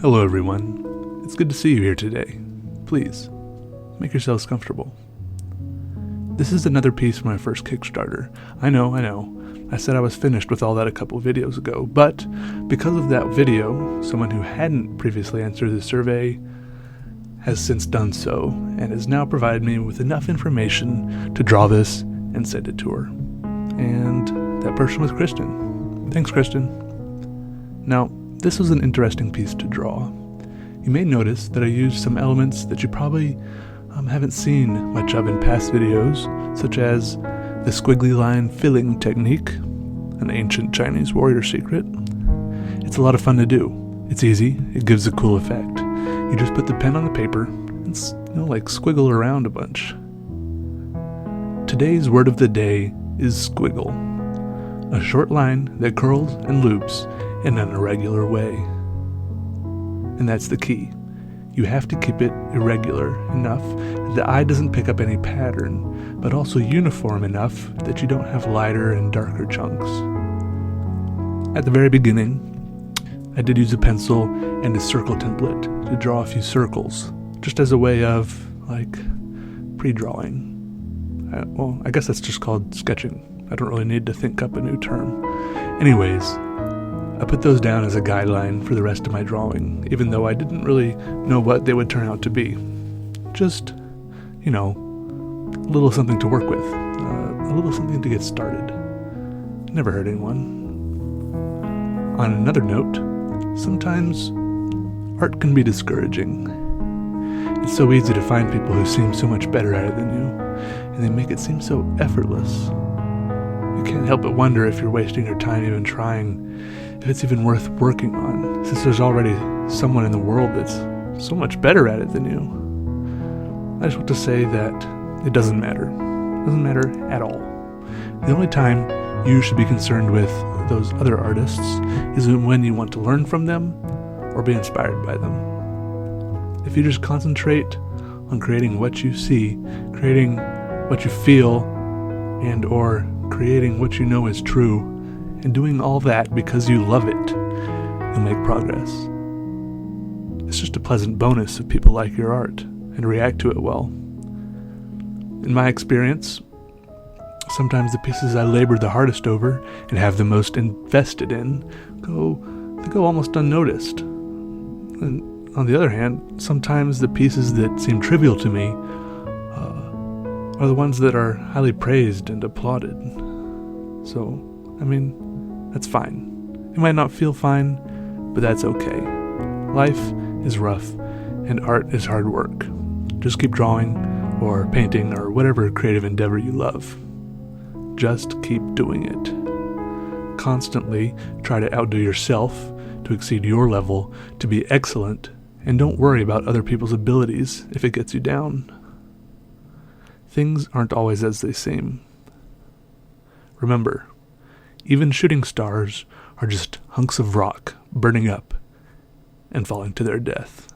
Hello everyone, it's good to see you here today. Please, make yourselves comfortable. This is another piece from my first Kickstarter. I know. I said I was finished with all that a couple videos ago, but because of that video, someone who hadn't previously answered the survey has since done so, and has now provided me with enough information to draw this and send it to her. And that person was Kristen. Thanks, Kristen. Now, this was an interesting piece to draw. You may notice that I used some elements that you probably haven't seen much of in past videos, such as the squiggly line filling technique, an ancient Chinese warrior secret. It's a lot of fun to do. It's easy, it gives a cool effect. You just put the pen on the paper and squiggle around a bunch. Today's word of the day is squiggle, a short line that curls and loops in an irregular way. And that's the key. You have to keep it irregular enough that the eye doesn't pick up any pattern, but also uniform enough that you don't have lighter and darker chunks. At the very beginning, I did use a pencil and a circle template to draw a few circles, just as a way of, pre-drawing. I guess that's just called sketching. I don't really need to think up a new term. Anyways, I put those down as a guideline for the rest of my drawing, even though I didn't really know what they would turn out to be. Just, a little something to work with, a little something to get started. Never hurt anyone. On another note, sometimes art can be discouraging. It's so easy to find people who seem so much better at it than you, and they make it seem so effortless. You can't help but wonder if you're wasting your time even trying, if it's even worth working on, since there's already someone in the world that's so much better at it than you. I just want to say that it doesn't matter. It doesn't matter at all. The only time you should be concerned with those other artists is when you want to learn from them or be inspired by them. If you just concentrate on creating what you see, creating what you feel, and or creating what you know is true, and doing all that because you love it, you'll make progress. It's just a pleasant bonus if people like your art and react to it well. In my experience, sometimes the pieces I labor the hardest over and have the most invested in go almost unnoticed. And on the other hand, sometimes the pieces that seem trivial to me are the ones that are highly praised and applauded. So, that's fine. It might not feel fine, but that's okay. Life is rough, and art is hard work. Just keep drawing, or painting, or whatever creative endeavor you love. Just keep doing it. Constantly try to outdo yourself, to exceed your level, to be excellent, and don't worry about other people's abilities if it gets you down. Things aren't always as they seem. Remember, even shooting stars are just hunks of rock burning up and falling to their death.